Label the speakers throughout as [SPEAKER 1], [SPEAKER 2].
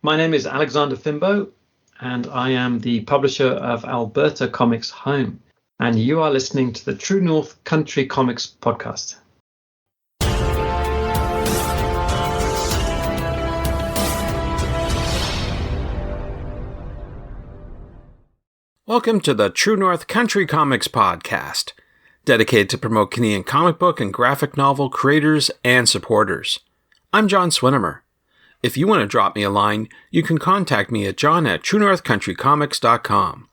[SPEAKER 1] My name is Alexander Finbow, and I am the publisher of Alberta Comics Home. And you are listening to the True North Country Comics podcast.
[SPEAKER 2] Welcome to the True North Country Comics podcast, dedicated to promote Canadian comic book and graphic novel creators and supporters. I'm John Swinimer. If you want to drop me a line, you can contact me at john@truenorthcountrycomics.com.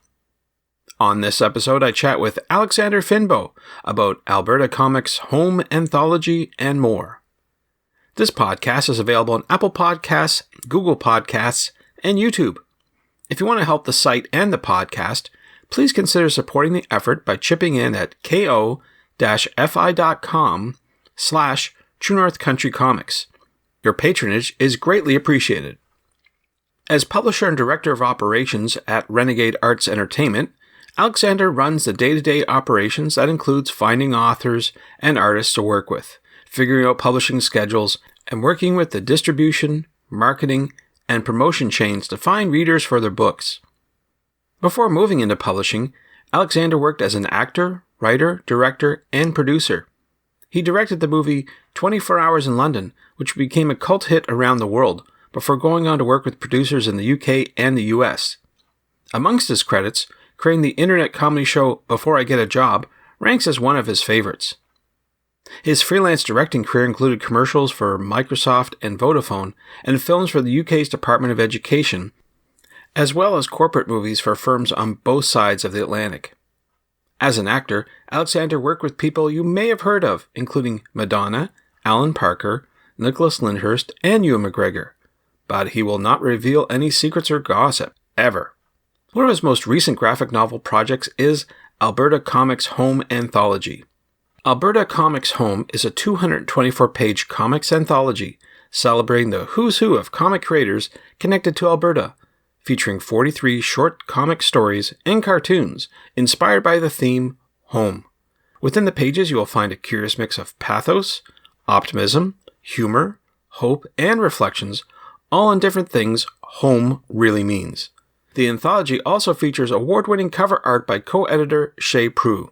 [SPEAKER 2] On this episode, I chat with Alexander Finbow about Alberta Comics Home Anthology and more. This podcast is available on Apple Podcasts, Google Podcasts, and YouTube. If you want to help the site and the podcast, please consider supporting the effort by chipping in at ko-fi.com/truenorthcountrycomics. Your patronage is greatly appreciated. As publisher and director of operations at Renegade Arts Entertainment, Alexander runs the day-to-day operations that includes finding authors and artists to work with, figuring out publishing schedules, and working with the distribution, marketing, and promotion chains to find readers for their books. Before moving into publishing, Alexander worked as an actor, writer, director, and producer. He directed the movie 24 Hours in London, which became a cult hit around the world, before going on to work with producers in the UK and the US. Amongst his credits, creating the internet comedy show Before I Get a Job ranks as one of his favorites. His freelance directing career included commercials for Microsoft and Vodafone, and films for the UK's Department of Education, as well as corporate movies for firms on both sides of the Atlantic. As an actor, Alexander worked with people you may have heard of, including Madonna, Alan Parker, Nicholas Lyndhurst, and Ewan McGregor, but he will not reveal any secrets or gossip, ever. One of his most recent graphic novel projects is Alberta Comics Home Anthology. Alberta Comics Home is a 224-page comics anthology celebrating the who's who of comic creators connected to Alberta, featuring 43 short comic stories and cartoons inspired by the theme home. Within the pages, you will find a curious mix of pathos, optimism, humor, hope, and reflections, all on different things home really means. The anthology also features award-winning cover art by co-editor Shay Prue.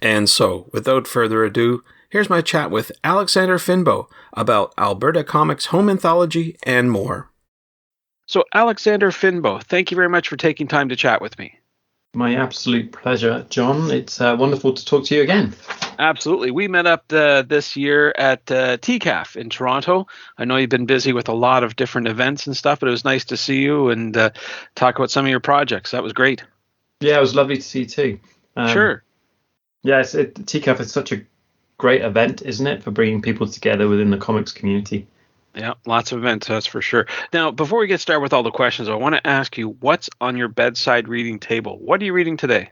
[SPEAKER 2] And so, without further ado, here's my chat with Alexander Finbow about Alberta Comics Home Anthology and more. So, Alexander Finbow, thank you very much for taking time to chat with me.
[SPEAKER 1] My absolute pleasure, John. It's wonderful to talk to you again.
[SPEAKER 2] Absolutely. We met up this year at TCAF in Toronto. I know you've been busy with a lot of different events and stuff, but it was nice to see you and talk about some of your projects. That was great.
[SPEAKER 1] Yeah, it was lovely to see you too.
[SPEAKER 2] Sure.
[SPEAKER 1] Yes, TCAF is such a great event, isn't it, for bringing people together within the comics community.
[SPEAKER 2] Yeah, lots of events, that's for sure. Now, before we get started with all the questions, I want to ask you, what's on your bedside reading table? What are you reading today?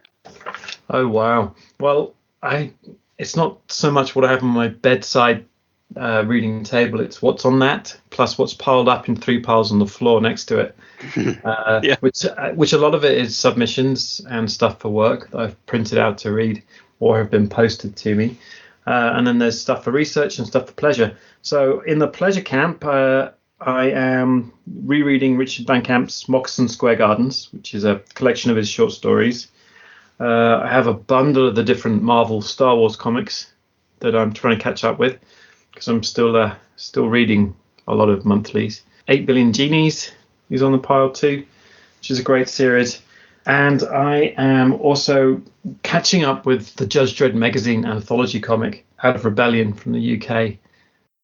[SPEAKER 1] Oh, wow. Well, it's not so much what I have on my bedside reading table. It's what's on that, plus what's piled up in 3 piles on the floor next to it,
[SPEAKER 2] Yeah.
[SPEAKER 1] which a lot of it is submissions and stuff for work that I've printed out to read or have been posted to me. And then there's stuff for research and stuff for pleasure. So in the pleasure camp, I am rereading Richard Van Camp's Moccasin Square Gardens, which is a collection of his short stories. I have a bundle of the different Marvel Star Wars comics that I'm trying to catch up with, because I'm still reading a lot of monthlies. 8 Billion Genies is on the pile too, which is a great series. And I am also catching up with the Judge Dredd magazine anthology comic, Out of Rebellion from the UK,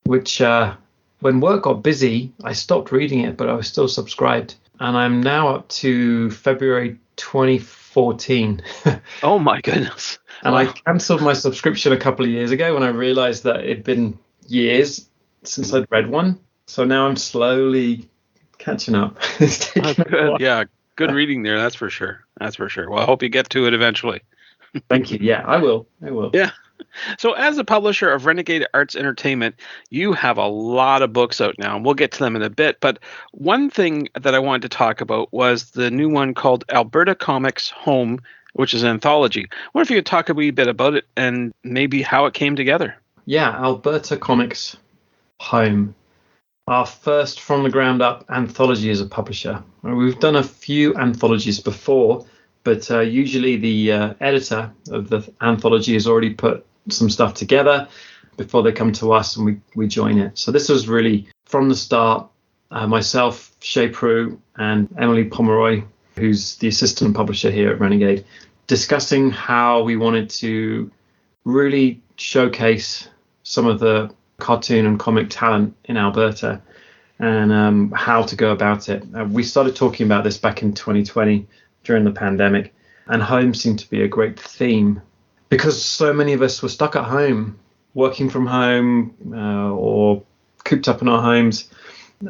[SPEAKER 1] which when work got busy, I stopped reading it, but I was still subscribed. And I'm now up to February 2014.
[SPEAKER 2] Oh, my goodness.
[SPEAKER 1] And wow. I cancelled my subscription a couple of years ago when I realized that it'd been years since I'd read one. So now I'm slowly catching up. It's taken a while.
[SPEAKER 2] Yeah. Good reading there, that's for sure. That's for sure. Well, I hope you get to it eventually.
[SPEAKER 1] Thank you. Yeah, I will.
[SPEAKER 2] Yeah. So as a publisher of Renegade Arts Entertainment, you have a lot of books out now, and we'll get to them in a bit. But one thing that I wanted to talk about was the new one called Alberta Comics Home, which is an anthology. I wonder if you could talk a wee bit about it and maybe how it came together.
[SPEAKER 1] Yeah, Alberta Comics Home. our first from the ground up anthology as a publisher. We've done a few anthologies before, but usually the editor of the anthology has already put some stuff together before they come to us and we join it. So this was really from the start, myself, Shay Prue, and Emily Pomeroy, who's the assistant publisher here at Renegade, discussing how we wanted to really showcase some of the cartoon and comic talent in Alberta and how to go about it. We started talking about this back in 2020 during the pandemic, and home seemed to be a great theme because so many of us were stuck at home, working from home or cooped up in our homes,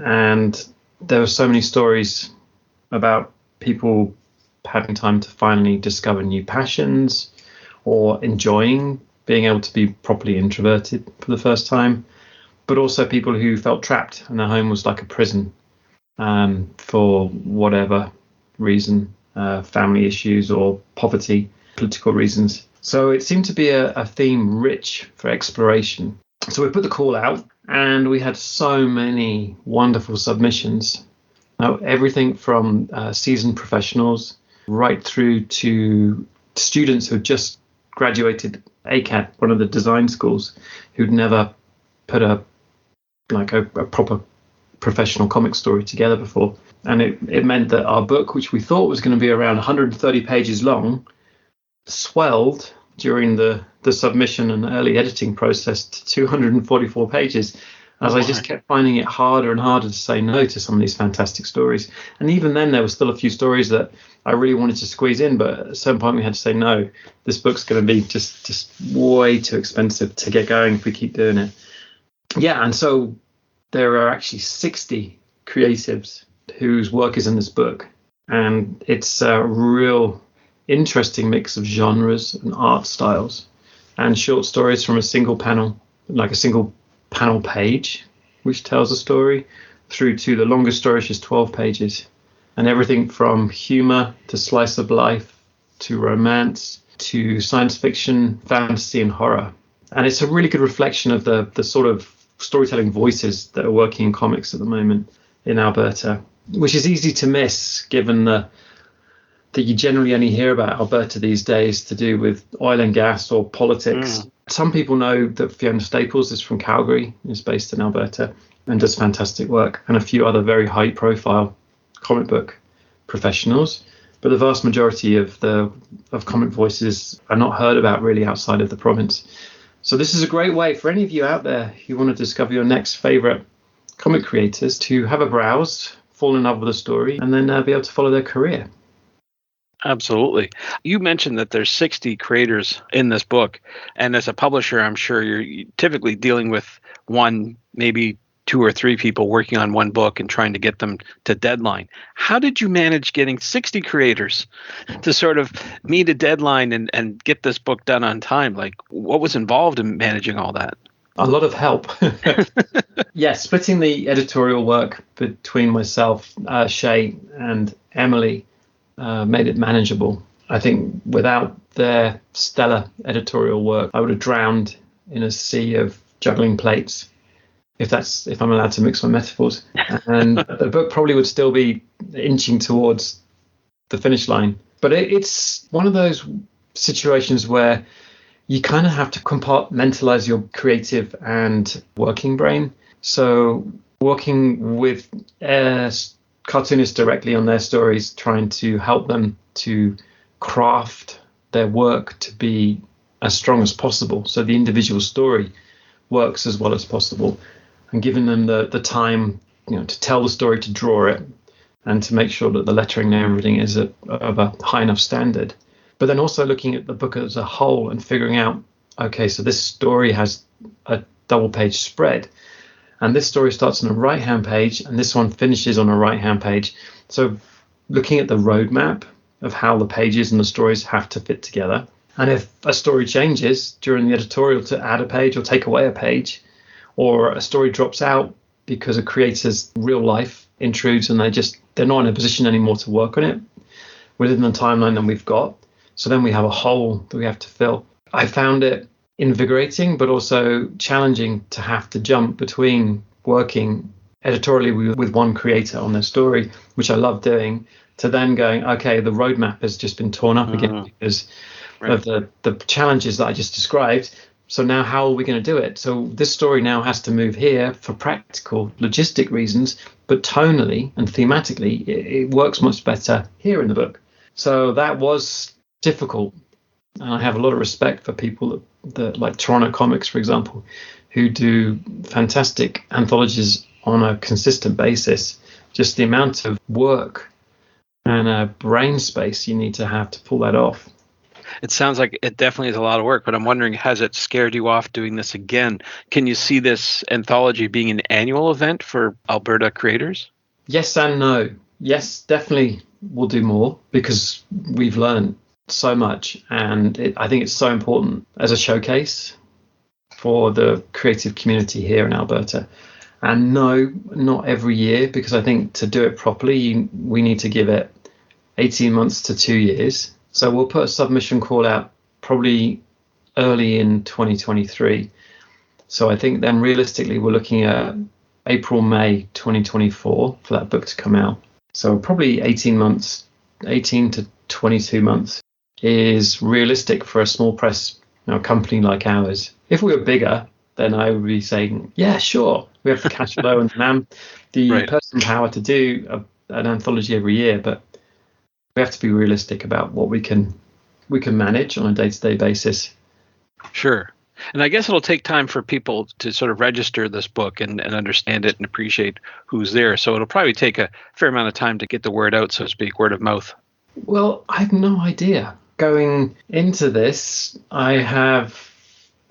[SPEAKER 1] and there were so many stories about people having time to finally discover new passions or enjoying being able to be properly introverted for the first time, but also people who felt trapped and their home was like a prison for whatever reason, family issues or poverty, political reasons. So it seemed to be a theme rich for exploration. So we put the call out and we had so many wonderful submissions. Now, everything from seasoned professionals right through to students who had just graduated ACAD, one of the design schools, who'd never put a proper professional comic story together before. And it meant that our book, which we thought was going to be around 130 pages long, swelled during the submission and early editing process to 244 pages, as I just kept finding it harder and harder to say no to some of these fantastic stories. And even then, there were still a few stories that I really wanted to squeeze in, but at a certain point we had to say, no, this book's going to be just way too expensive to get going if we keep doing it. Yeah, and so there are actually 60 creatives whose work is in this book. And it's a real interesting mix of genres and art styles and short stories from a single panel, like a single panel page, which tells a story, through to the longest story, which is 12 pages. And everything from humor to slice of life to romance to science fiction, fantasy and horror. And it's a really good reflection of the sort of storytelling voices that are working in comics at the moment in Alberta, which is easy to miss given that you generally only hear about Alberta these days to do with oil and gas or politics. Some people know that Fiona Staples is from Calgary, is based in Alberta and does fantastic work, and a few other very high profile comic book professionals. But the vast majority of comic voices are not heard about really outside of the province. So this is a great way for any of you out there who want to discover your next favorite comic creators to have a browse, fall in love with a story, and then be able to follow their career.
[SPEAKER 2] Absolutely. You mentioned that there's 60 creators in this book. And as a publisher, I'm sure you're typically dealing with one, maybe 2 or 3 people working on one book and trying to get them to deadline. How did you manage getting 60 creators to sort of meet a deadline and get this book done on time? Like, what was involved in managing all that?
[SPEAKER 1] A lot of help. Yeah, splitting the editorial work between myself, Shay, and Emily made it manageable. I think without their stellar editorial work, I would have drowned in a sea of juggling plates, if I'm allowed to mix my metaphors. And the book probably would still be inching towards the finish line. But it's one of those situations where you kind of have to compartmentalize your creative and working brain. So working with cartoonists directly on their stories, trying to help them to craft their work to be as strong as possible, so the individual story works as well as possible, and giving them the time, to tell the story, to draw it, and to make sure that the lettering and everything is of a high enough standard. But then also looking at the book as a whole and figuring out, okay, so this story has a double page spread, and this story starts on a right-hand page, and this one finishes on a right-hand page. So looking at the roadmap of how the pages and the stories have to fit together. And if a story changes during the editorial to add a page or take away a page, or a story drops out because a creator's real life intrudes and they're not in a position anymore to work on it within the timeline that we've got. So then we have a hole that we have to fill. I found it invigorating, but also challenging to have to jump between working editorially with one creator on their story, which I love doing, to then going, okay, the roadmap has just been torn up again because of the challenges that I just described. So now how are we going to do it? So this story now has to move here for practical logistic reasons, but tonally and thematically, it works much better here in the book. So that was difficult. And I have a lot of respect for people that like Toronto Comics, for example, who do fantastic anthologies on a consistent basis. Just the amount of work and brain space you need to have to pull that off.
[SPEAKER 3] It sounds like it definitely is a lot of work, but I'm wondering, has it scared you off doing this again? Can you see this anthology being an annual event for Alberta creators?
[SPEAKER 1] Yes and no. Yes, definitely we'll do more because we've learned so much, and I think it's so important as a showcase for the creative community here in Alberta. And no, not every year, because I think to do it properly, we need to give it 18 months to 2 years. So we'll put a submission call out probably early in 2023. So I think then realistically, we're looking at April, May 2024 for that book to come out. So probably 18 months, 18 to 22 months is realistic for a small press company like ours. If we were bigger, then I would be saying, yeah, sure. We have the cash flow and the personal power to do an anthology every year, but we have to be realistic about what we can manage on a day-to-day basis.
[SPEAKER 3] Sure. And I guess it'll take time for people to sort of register this book and understand it and appreciate who's there. So it'll probably take a fair amount of time to get the word out, so to speak, word of mouth.
[SPEAKER 1] Well, I have no idea. Going into this, I have,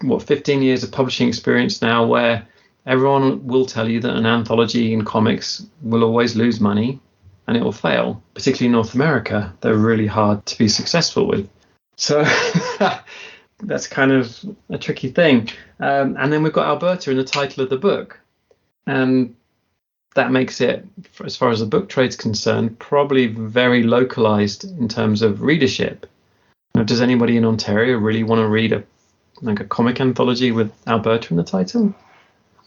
[SPEAKER 1] 15 years of publishing experience now, where everyone will tell you that an anthology in comics will always lose money and it will fail. Particularly in North America, they're really hard to be successful with. So that's kind of a tricky thing. And then we've got Alberta in the title of the book. And that makes it, as far as the book trade's concerned, probably very localized in terms of readership. Does anybody in Ontario really want to read a comic anthology with Alberta in the title?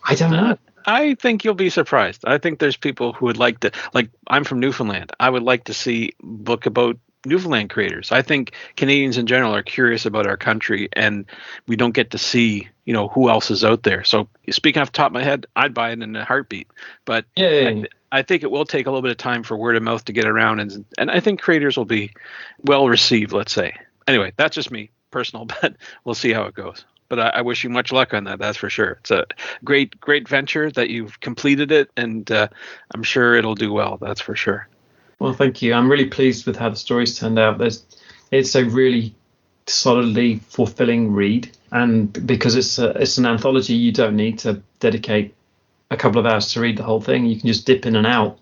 [SPEAKER 1] I don't know.
[SPEAKER 3] I think you'll be surprised. I think there's people who would like to, like, I'm from Newfoundland. I would like to see a book about Newfoundland creators. I think Canadians in general are curious about our country, and we don't get to see, who else is out there. So speaking off the top of my head, I'd buy it in a heartbeat. But I think it will take a little bit of time for word of mouth to get around, and I think creators will be well received, let's say. Anyway, that's just me, personal, but we'll see how it goes. But I wish you much luck on that, that's for sure. It's a great venture that you've completed it, and I'm sure it'll do well, that's for sure.
[SPEAKER 1] Well, thank you. I'm really pleased with how the story's turned out. It's a really solidly fulfilling read, and because it's an anthology, you don't need to dedicate a couple of hours to read the whole thing. You can just dip in and out,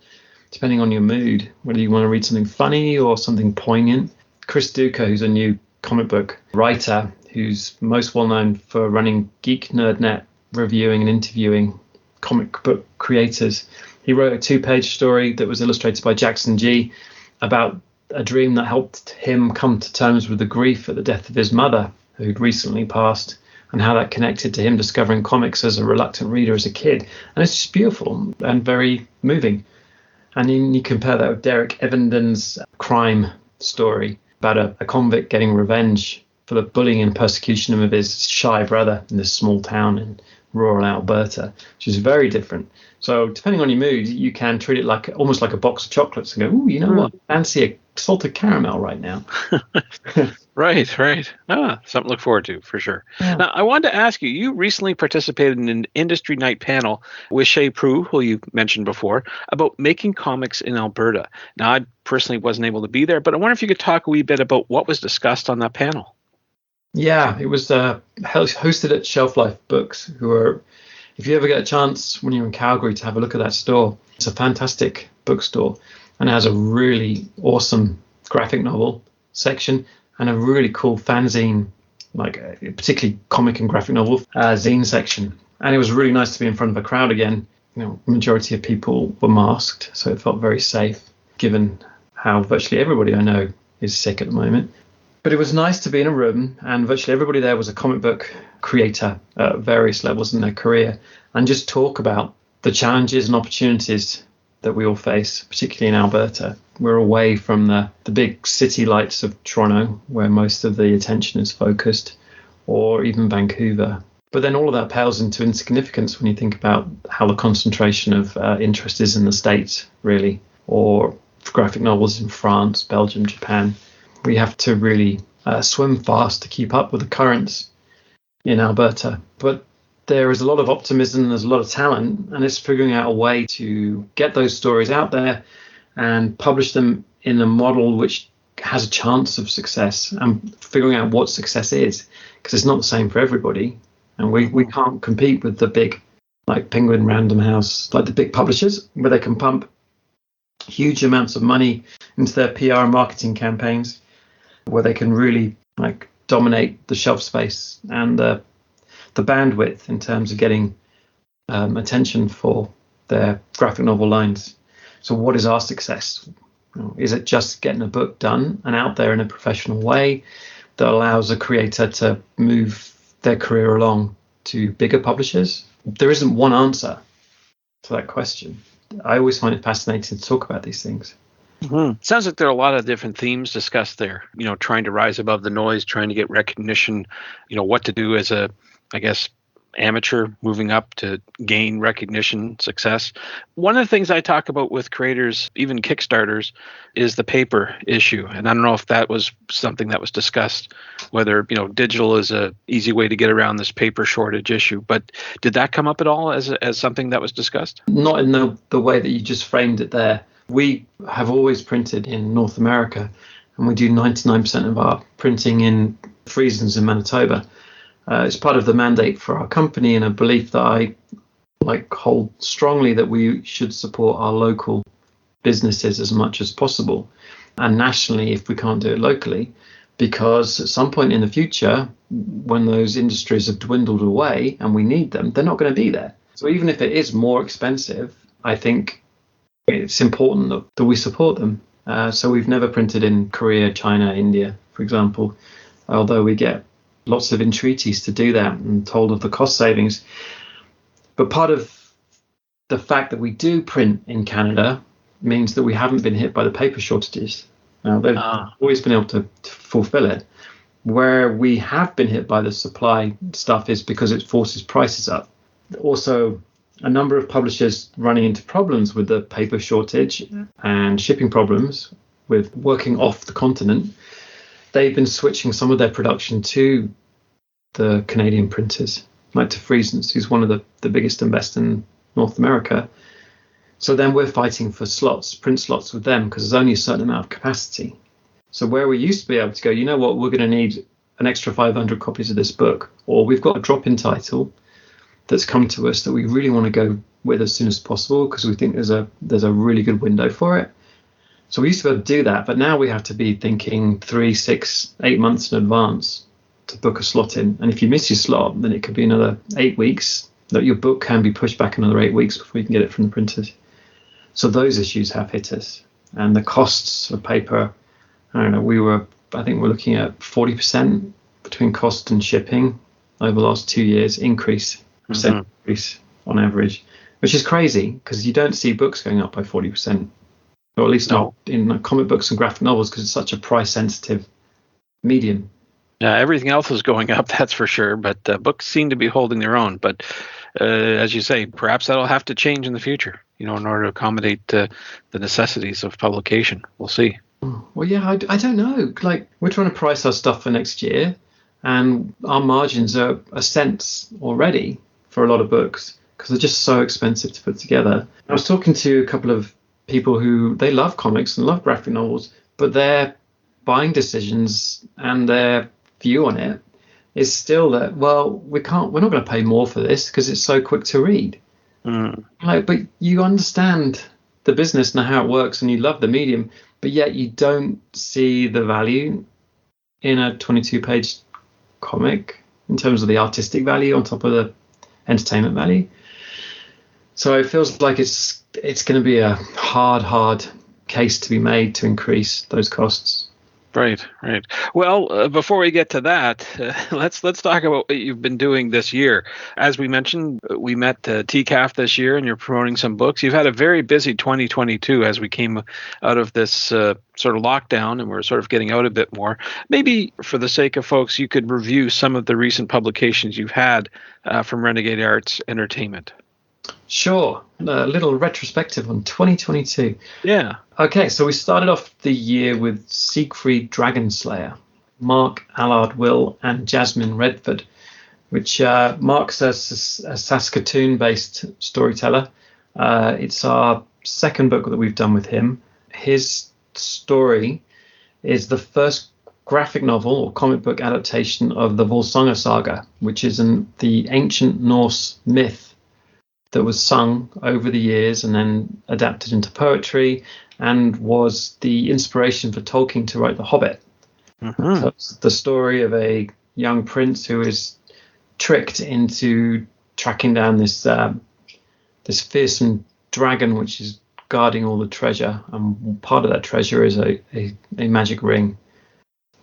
[SPEAKER 1] depending on your mood, whether you want to read something funny or something poignant. Chris Duca, who's a new comic book writer, who's most well known for running Geek Nerdnet, reviewing and interviewing comic book creators. He wrote a 2-page story that was illustrated by Jackson G about a dream that helped him come to terms with the grief at the death of his mother, who'd recently passed, and how that connected to him discovering comics as a reluctant reader as a kid. And it's just beautiful and very moving. And you compare that with Derek Evanden's crime story about a convict getting revenge for the bullying and persecution of his shy brother in this small town in rural Alberta, which is very different. So depending on your mood, you can treat it almost like a box of chocolates and go, ooh, you know what? Fancy a salted caramel right now.
[SPEAKER 3] Right. Something to look forward to, for sure. Yeah. Now, I wanted to ask you, you recently participated in an industry night panel with Shay Prue, who you mentioned before, about making comics in Alberta. Now, I personally wasn't able to be there, but I wonder if you could talk a wee bit about what was discussed on that panel.
[SPEAKER 1] Yeah, it was hosted at Shelf Life Books, who are, if you ever get a chance when you're in Calgary to have a look at that store, it's a fantastic bookstore and it has a really awesome graphic novel section and a really cool fanzine, particularly comic and graphic novel zine section. And it was really nice to be in front of a crowd again. Majority of people were masked, so it felt very safe, given how virtually everybody I know is sick at the moment. But it was nice to be in a room, and virtually everybody there was a comic book creator at various levels in their career, and just talk about the challenges and opportunities that we all face, particularly in Alberta. We're away from the big city lights of Toronto, where most of the attention is focused, or even Vancouver. But then all of that pales into insignificance when you think about how the concentration of interest is in the States, really, or graphic novels in France, Belgium, Japan. We have to really swim fast to keep up with the currents in Alberta. But there is a lot of optimism, there's a lot of talent, and it's figuring out a way to get those stories out there and publish them in a model which has a chance of success, and figuring out what success is, because it's not the same for everybody. And we can't compete with the big, like Penguin, Random House, like the big publishers, where they can pump huge amounts of money into their PR and marketing campaigns, where they can really like dominate the shelf space and the bandwidth in terms of getting attention for their graphic novel lines. So what is our success? Is it just getting a book done and out there in a professional way that allows a creator to move their career along to bigger publishers? There isn't one answer to that question. I always find it fascinating to talk about these things.
[SPEAKER 3] Mm-hmm. Sounds like there are a lot of different themes discussed there, trying to rise above the noise, trying to get recognition, what to do as a, I guess, amateur moving up to gain recognition, success. One of the things I talk about with creators, even Kickstarters, is the paper issue. And I don't know if that was something that was discussed, whether, digital is a easy way to get around this paper shortage issue. But did that come up at all as something that was discussed?
[SPEAKER 1] Not in the way that you just framed it there. We have always printed in North America, and we do 99% of our printing in Friesens in Manitoba. It's part of the mandate for our company, and a belief that I hold strongly, that we should support our local businesses as much as possible, and nationally if we can't do it locally, because at some point in the future, when those industries have dwindled away and we need them, they're not going to be there. So even if it is more expensive, I think it's important that we support them. So we've never printed in Korea, China, India, for example, although we get lots of entreaties to do that and told of the cost savings. But part of the fact that we do print in Canada means that we haven't been hit by the paper shortages. Now, they've always been able to fulfill it. Where we have been hit by the supply stuff is because it forces prices up. Also, a number of publishers running into problems with the paper shortage and shipping problems with working off the continent, they've been switching some of their production to the Canadian printers, like to Friesens, who's one of the biggest and best in North America. So then we're fighting for print slots with them, because there's only a certain amount of capacity. So where we used to be able to go, we're going to need an extra 500 copies of this book, or we've got a drop-in title that's come to us that we really want to go with as soon as possible because we think there's a really good window for it. So we used to be able to do that, but now we have to be thinking 3, 6, 8 months in advance to book a slot in. And if you miss your slot, then it could be another 8 weeks that your book can be pushed back another 8 weeks before you can get it from the printers. So those issues have hit us. And the costs of paper, I don't know, I think we're looking at 40% between cost and shipping over the last 2 years increase on average, which is crazy because you don't see books going up by 40%. Or at least not in comic books and graphic novels, because it's such a price-sensitive medium.
[SPEAKER 3] Yeah, everything else is going up, that's for sure. But books seem to be holding their own. But as you say, perhaps that'll have to change in the future, in order to accommodate the necessities of publication. We'll see.
[SPEAKER 1] Well, yeah, I don't know. We're trying to price our stuff for next year, and our margins are a cent already for a lot of books because they're just so expensive to put together. I was talking to a couple of people who they love comics and love graphic novels, but their buying decisions and their view on it is still that, we're not going to pay more for this because it's so quick to read. But you understand the business and how it works and you love the medium, but yet you don't see the value in a 22-page comic in terms of the artistic value on top of the entertainment value. So it feels like it's going to be a hard case to be made to increase those costs.
[SPEAKER 3] Right, right. Well, before we get to that, let's talk about what you've been doing this year. As we mentioned, we met TCAF this year, and you're promoting some books. You've had a very busy 2022 as we came out of this sort of lockdown, and we're sort of getting out a bit more. Maybe for the sake of folks, you could review some of the recent publications you've had from Renegade Arts Entertainment.
[SPEAKER 1] Sure. A little retrospective on 2022.
[SPEAKER 3] Yeah.
[SPEAKER 1] Okay, so we started off the year with Siegfried Dragonslayer, Mark Allard Will and Jasmine Redford, which Mark's a Saskatoon-based storyteller. It's our second book that we've done with him. His story is the first graphic novel or comic book adaptation of the Volsunga saga, which is the ancient Norse myth that was sung over the years and then adapted into poetry and was the inspiration for Tolkien to write The Hobbit. Mm-hmm. So it's the story of a young prince who is tricked into tracking down this fearsome dragon which is guarding all the treasure, and part of that treasure is a magic ring.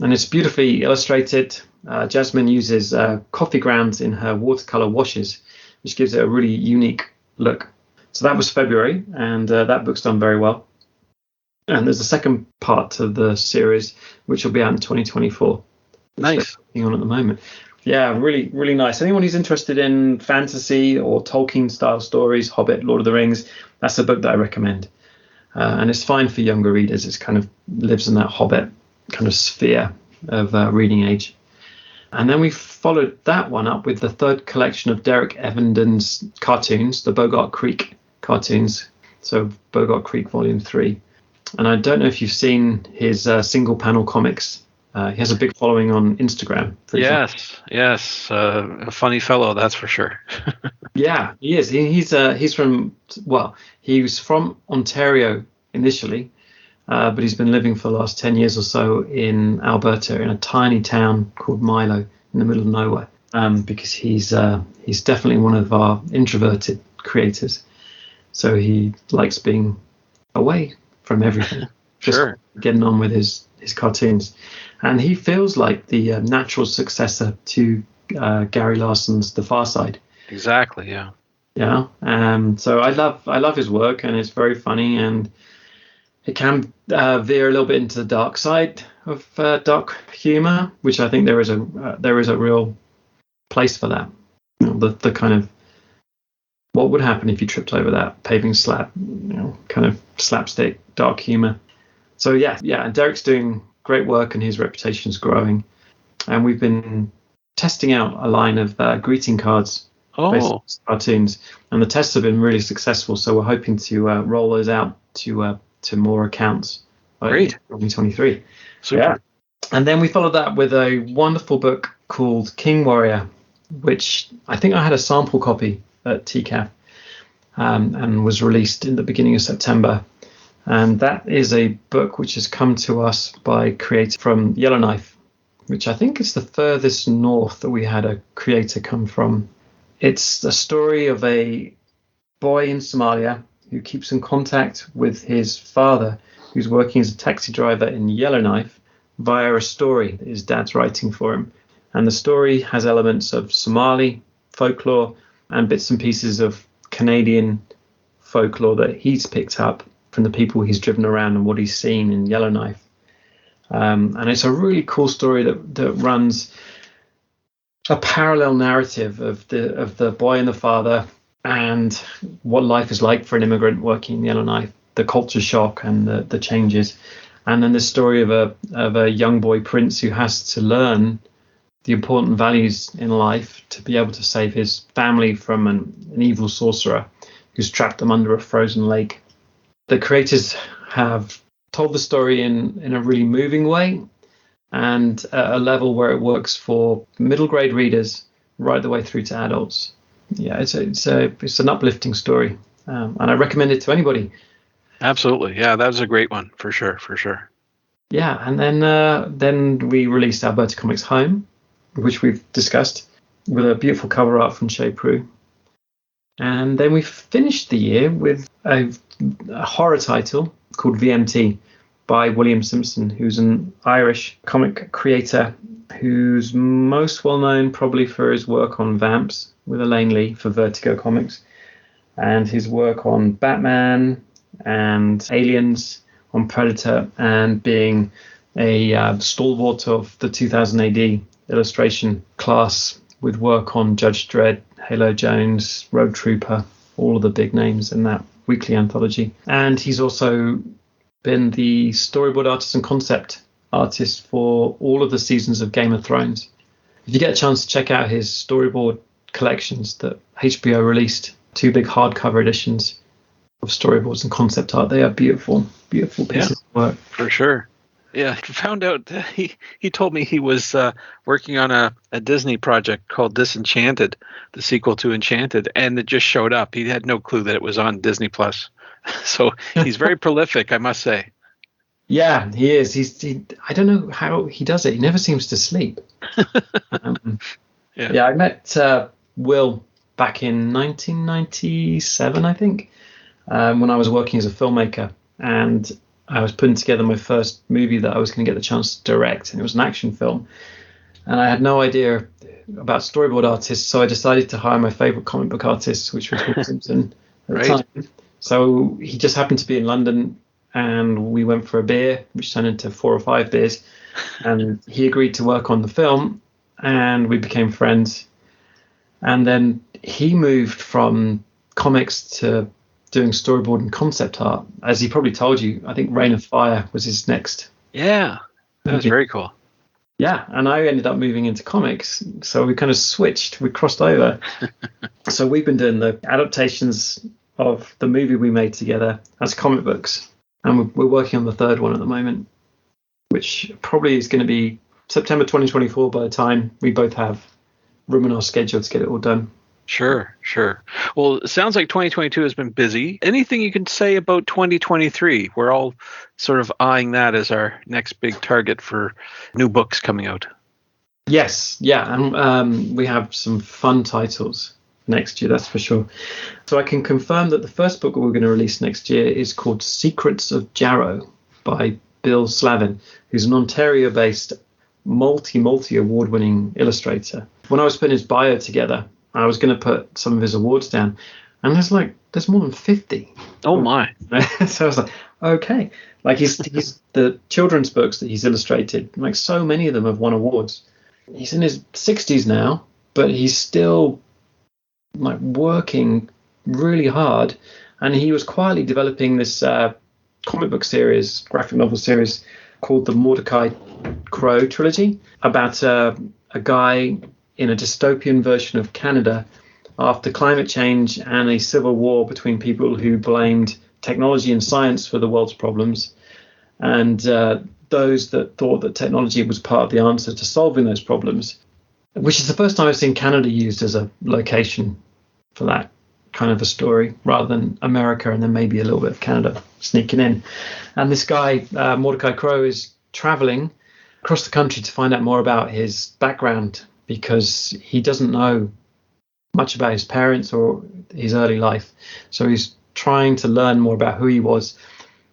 [SPEAKER 1] And it's beautifully illustrated. Jasmine uses coffee grounds in her watercolor washes, which gives it a really unique look. So that was February, and that book's done very well. And there's a second part of the series, which will be out in 2024.
[SPEAKER 3] Nice.
[SPEAKER 1] Working on at the moment. Yeah, really, really nice. Anyone who's interested in fantasy or Tolkien-style stories, Hobbit, Lord of the Rings, that's a book that I recommend. And it's fine for younger readers. It kind of lives in that Hobbit kind of sphere of reading age. And then we followed that one up with the third collection of Derek Evanden's cartoons, the Bogart Creek cartoons. So Bogart Creek Volume 3. And I don't know if you've seen his single panel comics. He has a big following on Instagram.
[SPEAKER 3] Yes. A funny fellow, that's for sure.
[SPEAKER 1] Yeah, he is. He was from Ontario initially, but he's been living for the last 10 years or so in Alberta, in a tiny town called Milo in the middle of nowhere, because he's definitely one of our introverted creators. So he likes being away from everything, just
[SPEAKER 3] sure.
[SPEAKER 1] Getting on with his cartoons. And he feels like the natural successor to Gary Larson's The Far Side.
[SPEAKER 3] Exactly, yeah.
[SPEAKER 1] Yeah. So I love his work, and it's very funny, and it can veer a little bit into the dark side of dark humor, which I think there is a real place for that. You know, the kind of what would happen if you tripped over that paving slab, kind of slapstick dark humor. So yeah, and Derek's doing great work, and his reputation's growing. And we've been testing out a line of greeting cards based on cartoons, and the tests have been really successful. So we're hoping to roll those out to more accounts by 2023.
[SPEAKER 3] Super.
[SPEAKER 1] Yeah. And then we followed that with a wonderful book called King Warrior, which I think I had a sample copy at TCAF, and was released in the beginning of September. And that is a book which has come to us by a creator from Yellowknife, which I think is the furthest north that we had a creator come from. It's a story of a boy in Somalia who keeps in contact with his father, who's working as a taxi driver in Yellowknife, via a story that his dad's writing for him. And the story has elements of Somali folklore and bits and pieces of Canadian folklore that he's picked up from the people he's driven around and what he's seen in Yellowknife. And it's a really cool story that runs a parallel narrative of the boy and the father, and what life is like for an immigrant working in Yellowknife, the culture shock and the changes. And then the story of a young boy prince who has to learn the important values in life to be able to save his family from an evil sorcerer who's trapped them under a frozen lake. The creators have told the story in a really moving way, and at a level where it works for middle grade readers right the way through to adults. Yeah, it's an uplifting story, and I recommend it to anybody.
[SPEAKER 3] Absolutely, yeah, that was a great one for sure.
[SPEAKER 1] Yeah, and then we released Alberta Comics Home, which we've discussed, with a beautiful cover art from Shay Prue. And then we finished the year with a horror title called VMT, by William Simpson, who's an Irish comic creator who's most well known probably for his work on Vamps with Elaine Lee for Vertigo Comics, and his work on Batman and Aliens, on Predator, and being a stalwart of the 2000 AD illustration class with work on Judge Dredd, Halo Jones, Road Trooper, all of the big names in that weekly anthology. And he's also been the storyboard artist and concept artist for all of the seasons of Game of Thrones. If you get a chance to check out his storyboard collections that HBO released, 2 big hardcover editions of storyboards and concept art, they are beautiful, beautiful pieces of work.
[SPEAKER 3] For sure. Yeah, I found out he told me he was working on a Disney project called Disenchanted, the sequel to Enchanted, and it just showed up. He had no clue that it was on Disney Plus. So he's very prolific, I must say.
[SPEAKER 1] Yeah, he is. I don't know how he does it. He never seems to sleep. Yeah, I met Will back in 1997, I think, when I was working as a filmmaker, and I was putting together my first movie that I was going to get the chance to direct, and it was an action film. And I had no idea about storyboard artists, so I decided to hire my favorite comic book artist, which was Will Simpson at the time. So he just happened to be in London, and we went for a beer, which turned into 4 or 5 beers. And he agreed to work on the film, and we became friends. And then he moved from comics to doing storyboard and concept art. As he probably told you, I think Reign of Fire was his next.
[SPEAKER 3] Yeah, that was very cool.
[SPEAKER 1] Yeah, and I ended up moving into comics. So we kind of switched, we crossed over. So we've been doing the adaptations of the movie we made together as comic books. And we're working on the 3rd one at the moment, which probably is going to be September 2024 by the time we both have room in our schedule to get it all done.
[SPEAKER 3] Sure. Well, it sounds like 2022 has been busy. Anything you can say about 2023? We're all sort of eyeing that as our next big target for new books coming out.
[SPEAKER 1] Yes, yeah, and we have some fun titles next year, that's for sure. So I can confirm that the first book we're going to release next year is called Secrets of Jarrow by Bill Slavin, who's an Ontario-based multi-award-winning illustrator. When I was putting his bio together, I was going to put some of his awards down, and there's more than 50.
[SPEAKER 3] Oh my!
[SPEAKER 1] So I was like, okay, like he's the children's books that he's illustrated, like so many of them have won awards. He's in his 60s now, but he's still like working really hard, and he was quietly developing this comic book series, graphic novel series called the Mordecai Crow trilogy, about a guy in a dystopian version of Canada after climate change and a civil war between people who blamed technology and science for the world's problems, and those that thought that technology was part of the answer to solving those problems, which is the first time I've seen Canada used as a location for that kind of a story, rather than America and then maybe a little bit of Canada sneaking in. And this guy, Mordecai Crow, is traveling across the country to find out more about his background, because he doesn't know much about his parents or his early life. So he's trying to learn more about who he was.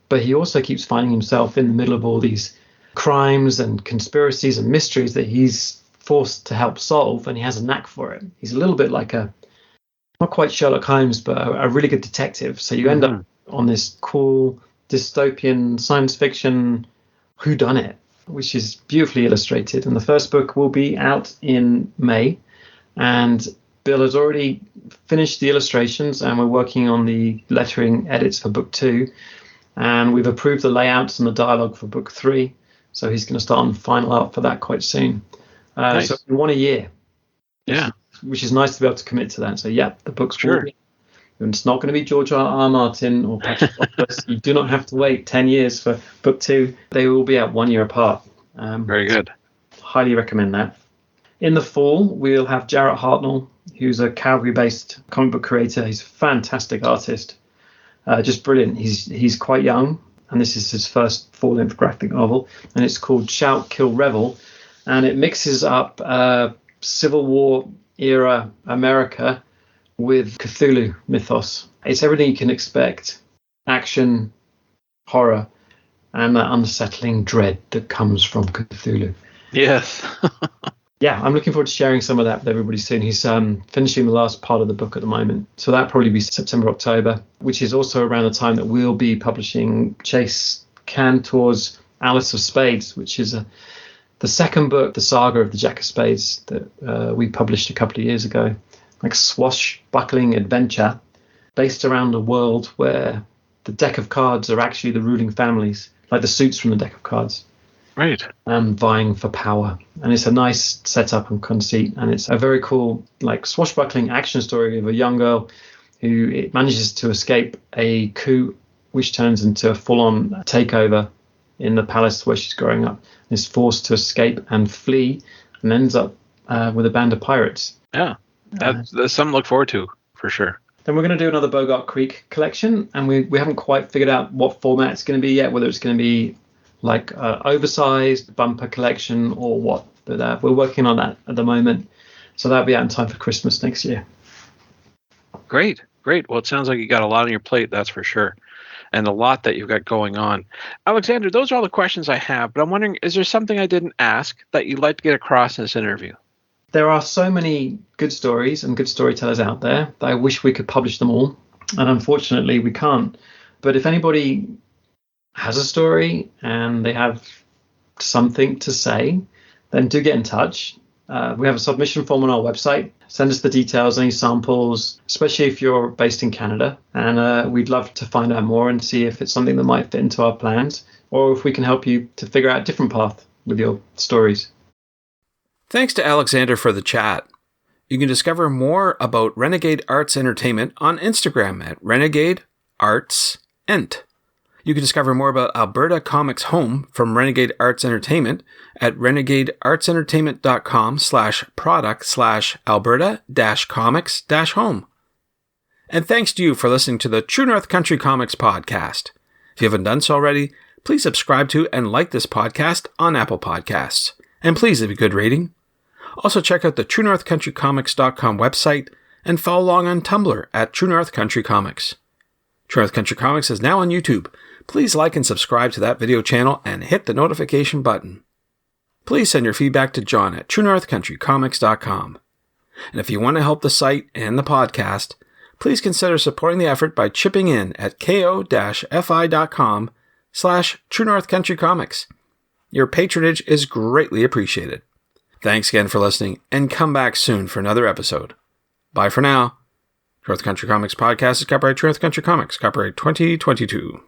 [SPEAKER 1] But he also keeps finding himself in the middle of all these crimes and conspiracies and mysteries that he's forced to help solve, and he has a knack for it. He's a little bit like not quite Sherlock Holmes, but a really good detective. So you end up on this cool dystopian science fiction whodunit, which is beautifully illustrated. And the first book will be out in May. And Bill has already finished the illustrations, and we're working on the lettering edits for book 2. And we've approved the layouts and the dialogue for book 3. So he's going to start on final art for that quite soon.
[SPEAKER 3] Nice.
[SPEAKER 1] So we want a year.
[SPEAKER 3] Yeah.
[SPEAKER 1] Which is nice to be able to commit to that. So, yeah, the book's will be. And it's not going to be George R. Martin or Patrick Rothfuss. You do not have to wait 10 years for book 2. They will be out 1 year apart.
[SPEAKER 3] Very good.
[SPEAKER 1] Highly recommend that. In the fall, we'll have Jarrett Hartnell, who's a Calgary-based comic book creator. He's a fantastic artist. Just brilliant. He's quite young, and this is his first full-length graphic novel, and it's called Shout, Kill, Revel, and it mixes up Civil War era America with Cthulhu mythos. It's everything you can expect: action, horror, and that unsettling dread that comes from Cthulhu.
[SPEAKER 3] Yes.
[SPEAKER 1] Yeah, I'm looking forward to sharing some of that with everybody soon. He's finishing the last part of the book at the moment. So that'll probably be September, October, which is also around the time that we'll be publishing Chase Cantor's Alice of Spades, which is the second book, the saga of the Jack of Spades that we published a couple of years ago. Like swashbuckling adventure based around a world where the deck of cards are actually the ruling families, like the suits from the deck of cards.
[SPEAKER 3] Right.
[SPEAKER 1] Vying for power. And it's a nice setup and conceit. And it's a very cool, like, swashbuckling action story of a young girl who manages to escape a coup, which turns into a full-on takeover in the palace where she's growing up. And is forced to escape and flee and ends up with a band of pirates.
[SPEAKER 3] Yeah. That's something to look forward to, for sure.
[SPEAKER 1] Then we're going to do another Bogart Creek collection. And we haven't quite figured out what format it's going to be yet, whether it's going to be like oversized bumper collection or what, but we're working on that at the moment, so that'll be out in time for Christmas next year.
[SPEAKER 3] Great. Well, it sounds like you got a lot on your plate, that's for sure, and a lot that you've got going on. Alexander, those are all the questions I have, but I'm wondering, is there something I didn't ask that you'd like to get across in this interview?
[SPEAKER 1] There are so many good stories and good storytellers out there that I wish we could publish them all, and unfortunately we can't. But if anybody has a story and they have something to say, then do get in touch. We have a submission form on our website. Send us the details, any samples, especially if you're based in Canada. And we'd love to find out more and see if it's something that might fit into our plans, or if we can help you to figure out a different path with your stories.
[SPEAKER 2] Thanks to Alexander for the chat. You can discover more about Renegade Arts Entertainment on Instagram at Renegade Arts Ent. You can discover more about Alberta Comics Home from Renegade Arts Entertainment at renegadeartsentertainment.com/product/Alberta-comics-home. And thanks to you for listening to the True North Country Comics podcast. If you haven't done so already, please subscribe to and like this podcast on Apple Podcasts. And please leave a good rating. Also check out the TrueNorthCountryComics.com website and follow along on Tumblr at True North Country Comics. True North Country Comics is now on YouTube. Please like and subscribe to that video channel and hit the notification button. Please send your feedback to John at TrueNorthCountryComics.com. And if you want to help the site and the podcast, please consider supporting the effort by chipping in at ko-fi.com/True North Country Comics. Your patronage is greatly appreciated. Thanks again for listening, and come back soon for another episode. Bye for now. True North Country Comics podcast is copyright True North Country Comics, copyright 2022.